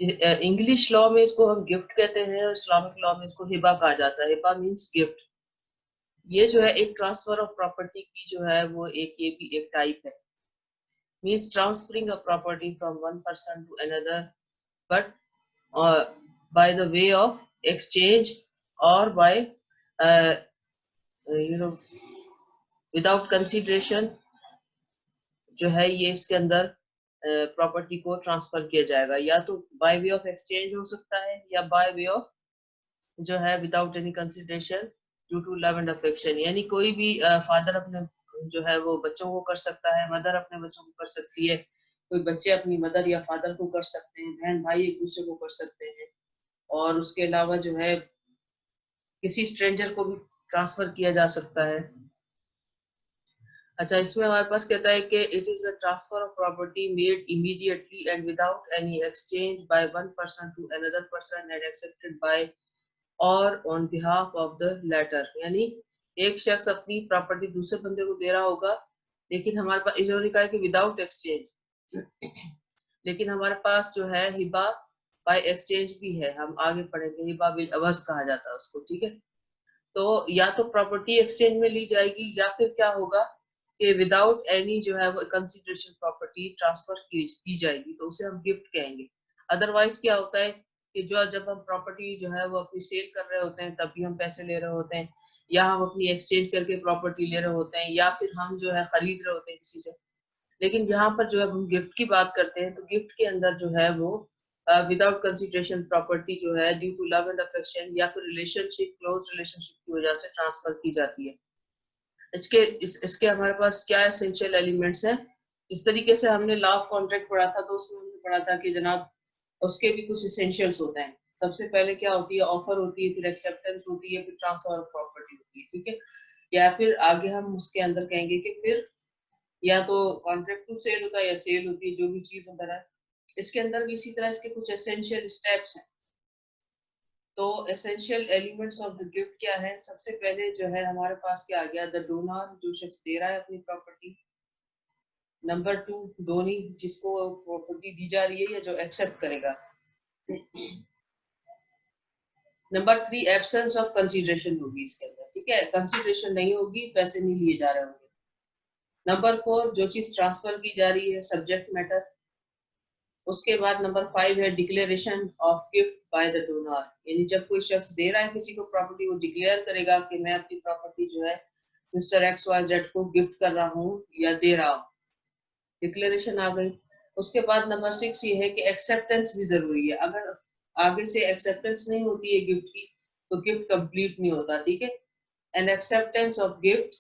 English law में इसको हम गिफ्ट कहते हैं और इस्लामिक लॉ में इसको हिबा कहा जाता है। Hiba means gift. ये जो है एक ट्रांसफर ऑफ प्रॉपर्टी की जो है वो ये भी एक टाइप है। Means transferring a property from one person to another, but by the way of exchange और बाय विदाउट कंसिडरेशन जो है ये इसके अंदर प्रॉपर्टी को ट्रांसफर किया जाएगा। या तो बाय वे ऑफ एक्सचेंज हो सकता है या बाय वे ऑफ जो है without any consideration due to love and affection. यानी कोई भी फादर अपने जो है वो बच्चों को कर सकता है, मदर अपने बच्चों को कर सकती है, कोई बच्चे अपनी मदर या फादर को कर सकते हैं, बहन भाई एक दूसरे को कर सकते हैं, और उसके अलावा जो है किसी स्ट्रेंजर को भी ट्रांसफर किया जा सकता है। अच्छा, इसमें हमारे पास कहता है कि it is a transfer of property made immediately and without any exchange by one person to another person and accepted by or on behalf of the latter. यानी एक शख्स अपनी प्रॉपर्टी दूसरे बंदे को दे रहा होगा, लेकिन हमारे पास इन्होंने कहा है कि विदाउट एक्सचेंज, लेकिन हमारे पास जो है हिबा बाय एक्सचेंज भी है, हम आगे पढ़ेंगे। हिबा बिल अवज कहा जाता है उसको, ठीक है। तो या तो प्रॉपर्टी एक्सचेंज में ली जाएगी या फिर क्या होगा कि विदाउट एनी जो है वो कंसिडरेशन प्रॉपर्टी ट्रांसफर की जाएगी, तो उसे हम गिफ्ट कहेंगे। अदरवाइज क्या होता है कि जो जब हम प्रॉपर्टी जो है वो अपनी सेल कर रहे होते हैं तब भी हम पैसे ले रहे होते हैं, या हम अपनी एक्सचेंज करके प्रॉपर्टी ले रहे होते हैं, या फिर हम जो है खरीद रहे होते हैं किसी से। लेकिन यहाँ पर जो है हम गिफ्ट की बात करते हैं तो गिफ्ट के अंदर जो है वो विदाउट कंसिडरेशन प्रॉपर्टी जो है due to love and affection या फिर रिलेशनशिप, क्लोज रिलेशनशिप की वजह से ट्रांसफर की जाती है। इसके हमारे पास क्या एसेंशियल एलिमेंट्स हैं। जिस तरीके से हमने लॉ ऑफ कॉन्ट्रैक्ट पढ़ा था तो उसमें हमने पढ़ा था कि जनाब उसके भी कुछ एसेंशियल्स होते हैं। सबसे पहले क्या होती है, ऑफर होती है, फिर एक्सेप्टेंस होती है, फिर ट्रांसफर ऑफ प्रॉपर्टी होती है, ठीक है। या फिर आगे हम उसके अंदर कहेंगे कि फिर या तो कॉन्ट्रैक्ट टू सेल होता है या सेल होती है, जो भी चीज अंदर है। इसके अंदर भी इसी तरह इसके कुछ एसेंशियल स्टेप्स हैं। तो essential elements of the gift क्या है, सबसे पहले जो है हमारे पास क्या आ गया, द डोनर, जो शख्स दे रहा है अपनी प्रॉपर्टी। नंबर 2, डोनी, जिसको प्रॉपर्टी दी जा रही है या जो एक्सेप्ट करेगा। नंबर 3, एब्सेंस ऑफ कंसीडरेशन होगी इसके अंदर, ठीक है, कंसीडरेशन नहीं होगी, पैसे नहीं लिए जा रहे होंगे। नंबर 4, जो चीज ट्रांसफर की जा रही है, सब्जेक्ट मैटर। उसके बाद नंबर 5 है declaration of gift by the donor, यानी जब कोई शख्स दे रहा है किसी को प्रॉपर्टी, वो डिक्लेयर करेगा कि मैं अपनी प्रॉपर्टी जो है मिस्टर एक्स वाई जेड को गिफ्ट कर रहा हूँ या दे रहा हूँ। डिक्लेरेशन आ गई। उसके बाद नंबर 6 ये है कि एक्सेप्टेंस भी जरूरी है। अगर आगे से एक्सेप्टेंस नहीं होती है गिफ्ट की तो गिफ्ट कंप्लीट नहीं होता, ठीक है। And acceptance of gift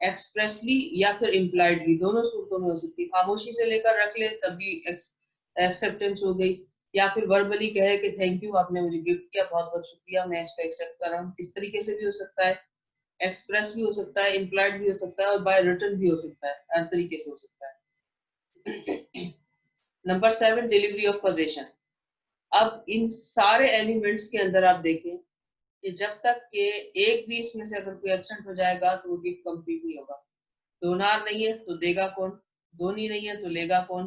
expressly या फिर इम्प्लाइडली, दोनों सूरतों में हो सकती है। खामोशी से लेकर रख ले तभी एक्सेप्टेंस हो गई, या फिर वर्बली कहे कि थैंक यू, आपने मुझे गिफ्ट किया, बहुत बहुत शुक्रिया, मैं इसको एक्सेप्ट कर रहा हूँ। इस तरीके से भी हो सकता है, एक्सप्रेस भी हो सकता है, इम्प्लाइड भी हो सकता है, और बाय रिटन भी हो सकता है, हर तरीके से हो सकता है। Number 7, delivery of possession. अब इन सारे एलिमेंट्स के अंदर आप देखें कि जब तक के एक भी इसमें से अगर कोई एब्सेंट हो जाएगा तो वो गिफ्ट कंप्लीट नहीं होगा। डोनार नहीं है तो देगा कौन, दोनी नहीं है तो लेगा कौन,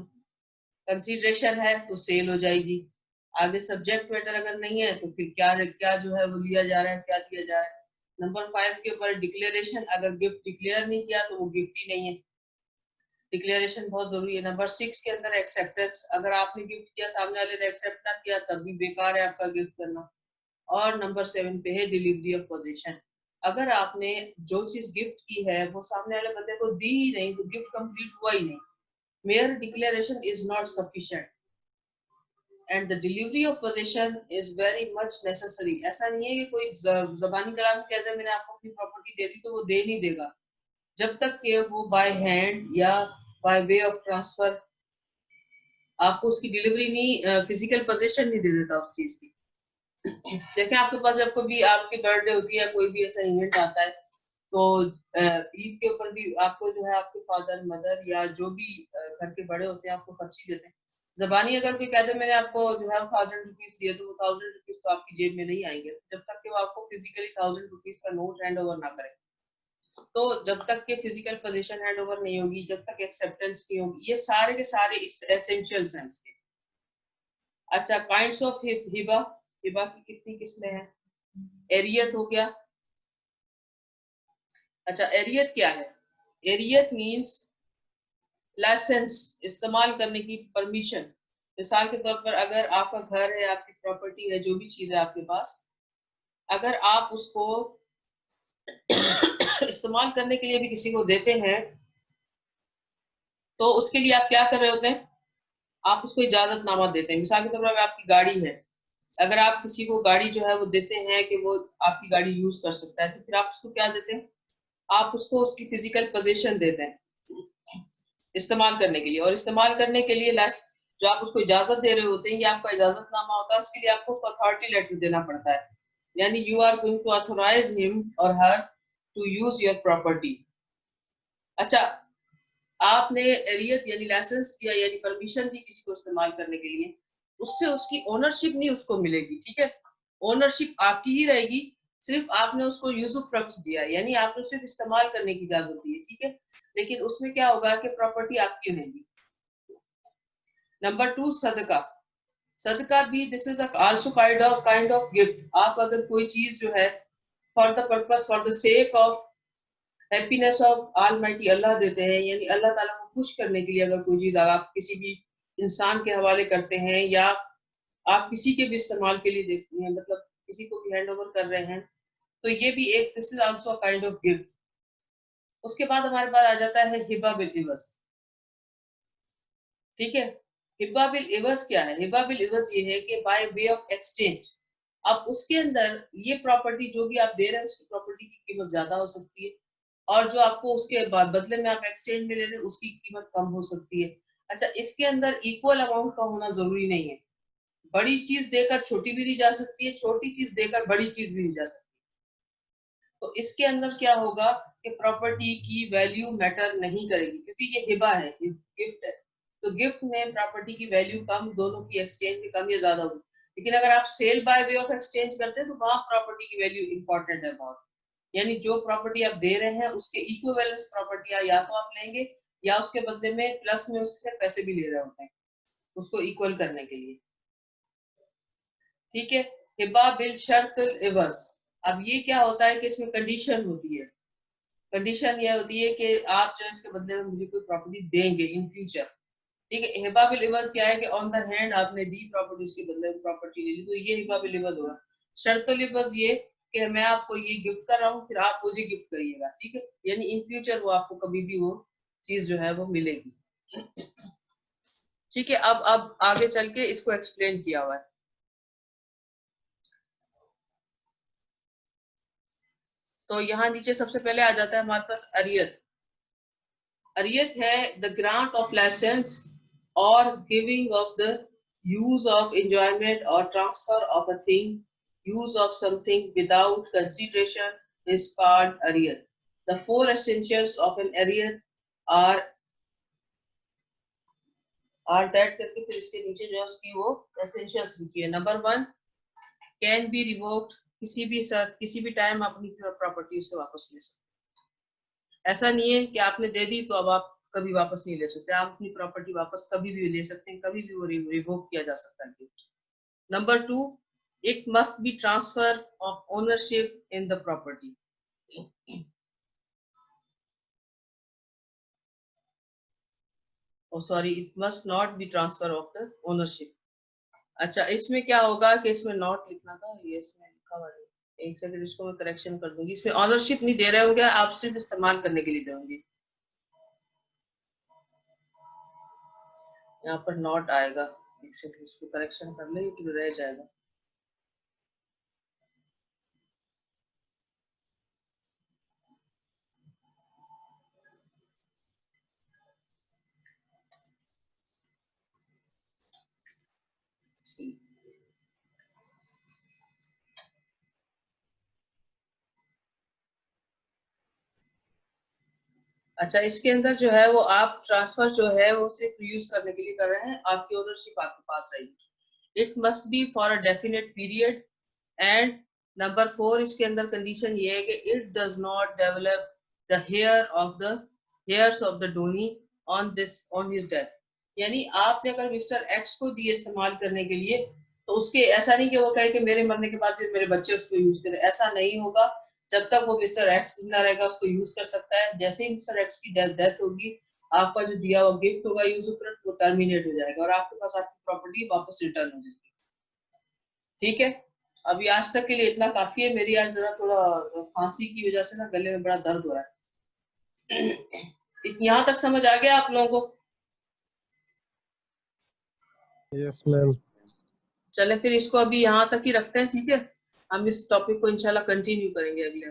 कंसीडरेशन है तो सेल हो जाएगी, आगे सब्जेक्ट मैटर अगर नहीं है तो फिर क्या क्या जो है वो लिया जा रहा है, क्या दिया जा रहा है। नंबर 5 के ऊपर डिक्लेरेशन, अगर गिफ्ट डिक्लेयर नहीं किया तो वो गिफ्ट ही नहीं है, डिक्लेरेशन बहुत जरूरी है। नंबर 6 के अंदर एक्सेप्टेंस, अगर आपने गिफ्ट किया, सामने वाले ने एक्सेप्ट ना किया, तब भी बेकार है आपका गिफ्ट करना। और नंबर 7 पे है डिलीवरी ऑफ पोजीशन, अगर आपने जो चीज गिफ्ट की है वो सामने वाले बंदे को दी ही नहीं तो गिफ्ट कंप्लीट हुआ ही नहीं। Mayor declaration is not sufficient and the delivery of position is very much necessary. ऐसा नहीं है कि कोई जबानी कलाम कह दे मैंने आपको अपनी प्रॉपर्टी दे दी तो वो दे नहीं देगा, जब तक कि वो बाय हैंड या बाय वे ऑफ ट्रांसफर आपको उसकी डिलीवरी नहीं, फिजिकल पोजीशन नहीं दे देता उस चीज की। देखें, आपके पास जब कभी आपकी बर्थडे होती है, कोई भी ऐसा इवेंट आता है, तो ईद के ऊपर भी आपको जो है आपके फादर मदर या जो भी घर के बड़े होते हैं आपको खर्ची देते हैं। जबानी अगर कोई कहते हैं मैंने आपको जो है 1000 रुपीज दिए, तो वो 1000 रुपीज तो आपकी जेब में नहीं आएंगे जब तक कि वो आपको फिजिकली 1000 रुपीज का नोट हैंड ओवर ना करे। तो जब तक के फिजिकल पोजीशन हैंड ओवर नहीं होगी, जब तक एक्सेप्टेंस नहीं होगी, ये सारे के सारे एसेंशियल्स हैं इसके। अच्छा, काइंड्स ऑफ हिबा, हिबा की कितनी किस्में हैं? एरियत हो गया। अच्छा, एरियत क्या है? एरियत मींस लाइसेंस, इस्तेमाल करने की परमिशन। मिसाल के तौर पर अगर आपका घर है, आपकी प्रॉपर्टी है, जो भी चीज है आपके पास, अगर आप उसको इस्तेमाल करने के लिए भी किसी को देते हैं, तो उसके लिए आप क्या कर रहे होते हैं? आप उसको इजाजतनामा देते हैं। मिसाल के तौर पर अगर आपकी गाड़ी है, अगर आप किसी को गाड़ी जो है वो देते हैं कि वो आपकी गाड़ी यूज कर सकता है, तो फिर आप उसको क्या देते हैं? आप उसको उसकी फिजिकल पोजीशन देते हैं इस्तेमाल करने के लिए। और इस्तेमाल करने के लिए जो आप उसको इजाजत दे रहे होते हैं, ये आपका इजाजतनामा होता है, उसके लिए आपको उसको अथॉरिटी लेटर देना पड़ता है। यानी you are going to authorize him or her to use your property. अच्छा, आपने एरियत यानी लाइसेंस दिया, यानी परमिशन दी किसी को इस्तेमाल करने के लिए, उससे उसकी ओनरशिप नहीं उसको मिलेगी, ठीक है? ओनरशिप आपकी ही रहेगी, सिर्फ आपने उसको यूजुफ्रक्स दिया, यानी आपने सिर्फ इस्तेमाल करने की इजाजत दी है, ठीक है? लेकिन उसमें क्या होगा कि प्रॉपर्टी आपकी रहेगी। नंबर 2, सदका। सदका भी this is also kind of gift. आप अगर कोई चीज जो है for the purpose, for the sake of happiness of almighty Allah देते हैं, यानी अल्लाह ताला को खुश करने के लिए अगर कोई चीज आप किसी भी इंसान के हवाले करते हैं, या आप किसी के भी इस्तेमाल के लिए देते हैं, मतलब किसी को भी हैंड ओवर कर रहे हैं, तो ये भी एक this is also a kind of gift. उसके बाद हमारे पास आ जाता है हिबा बिल इवज, ठीक है? हिबा बिल इवज क्या है? हिबा बिल इवज ये है कि बाय वे ऑफ एक्सचेंज। अब उसके अंदर ये प्रॉपर्टी जो भी आप दे रहे हैं, उसकी प्रॉपर्टी की कीमत ज्यादा हो सकती है, और जो आपको उसके बाद बदले में आप एक्सचेंज में ले रहे हैं, उसकी कीमत कम हो सकती है। अच्छा, इसके अंदर इक्वल अमाउंट का होना जरूरी नहीं है। बड़ी चीज देकर छोटी भी नहीं जा सकती है, छोटी चीज देकर बड़ी चीज भी नहीं जा सकती। तो इसके अंदर क्या होगा कि प्रॉपर्टी की वैल्यू मैटर नहीं करेगी, क्योंकि ये हिबा है, गिफ्ट है। तो गिफ्ट में प्रॉपर्टी की वैल्यू कम, दोनों की एक्सचेंज में कम या ज्यादा होगी। लेकिन अगर आप sale by way of exchange करते हैं, तो वहां प्रॉपर्टी की वैल्यू इंपॉर्टेंट है बहुत। यानी जो प्रॉपर्टी आप दे रहे हैं, उसके इक्विवेलेंस प्रॉपर्टी या तो आप लेंगे, या उसके बदले में प्लस में उससे पैसे भी ले रहे होते हैं उसको इक्वल करने के लिए, ठीक है? हिबा बिल शर्त इवज। अब ये क्या होता है कि इसमें कंडीशन होती है। कंडीशन ये होती है कि आप जो इसके बदले में मुझे कोई प्रॉपर्टी देंगे इन फ्यूचर, ठीक है? हिबा बिल इवज क्या है कि ऑन द हैंड आपने दी प्रॉपर्टी, उसके बदले में प्रॉपर्टी ले ली, तो ये हिबा बिल इवज होगा। शर्त इवज ये कि मैं आपको ये गिफ्ट कर रहा हूँ, फिर आप मुझे गिफ्ट करिएगा, ठीक है? यानी इन फ्यूचर वो आपको कभी भी वो चीज जो है वो मिलेगी, ठीक है? अब आगे चल के इसको एक्सप्लेन किया हुआ है। तो यहाँ नीचे सबसे पहले आ जाता है हमारे पास अरियत। अरियत है the grant of licence or giving of the use of enjoyment or transfer of a thing, use of something without consideration is called arrear. The four essentials of an arrear are that करके फिर इसके नीचे जो है उसकी वो essentials लिखी है। Number 1, can be revoked. किसी भी टाइम अपनी प्रॉपर्टी उससे वापस ले सकते। ऐसा नहीं है कि आपने दे दी तो अब आप कभी वापस नहीं ले सकते। आप अपनी प्रॉपर्टी वापस कभी भी ले सकते हैं, कभी भी वो रिवोक किया जा सकता है। Number 2, it must B transfer of ownership in the property. Sorry, it must not be transfer of the ownership. अच्छा, इसमें क्या होगा कि इसमें नॉट लिखना था, ये इसमें लिखा हुआ है। एक सेकंड, इसको मैं करेक्शन कर दूंगी। इसमें ऑनरशिप नहीं दे रहे होंगे आप, सिर्फ इस्तेमाल करने के लिए देंगे। यहाँ पर नॉट आएगा, एक सेकंड इसको करेक्शन कर ले कि रह जाएगा। अच्छा, इसके अंदर जो है वो आप ट्रांसफर जो है वो सिर्फ यूज करने के लिए कर रहे हैं, आपकी ओनरशिप आपके पास रहेगी। It must be for a definite period. And number 4, इसके अंदर कंडीशन ये है कि it does not develop the heir of the heirs of the donee on his death. यानी आपने अगर मिस्टर एक्स को दिए इस्तेमाल करने के लिए, तो उसके ऐसा नहीं कि वो कहे कि मेरे मरने के बाद फिर मेरे बच्चे उसको यूज करें, ऐसा नहीं होगा। जब तक वो मिस्टर एक्स जिंदा रहेगा उसको यूज कर सकता है। जैसे ही मिस्टर एक्स की डेथ होगी, आपका जो दिया हुआ गिफ्ट होगा यूजरफ्रेंड वो टर्मिनेट हो जाएगा और आपके पास आपकी प्रॉपर्टी वापस रिटर्न हो जाएगी। ठीक है, अभी आज तक के लिए इतना काफी है। मेरी आज जरा थोड़ा खांसी की वजह से ना गले में बड़ा दर्द हो रहा है। यहाँ तक समझ आ गया आप लोगों को? Yes ma'am. चले फिर इसको अभी यहाँ तक ही रखते हैं, ठीक है। हम इस टॉपिक को इंशाल्लाह कंटिन्यू करेंगे अगले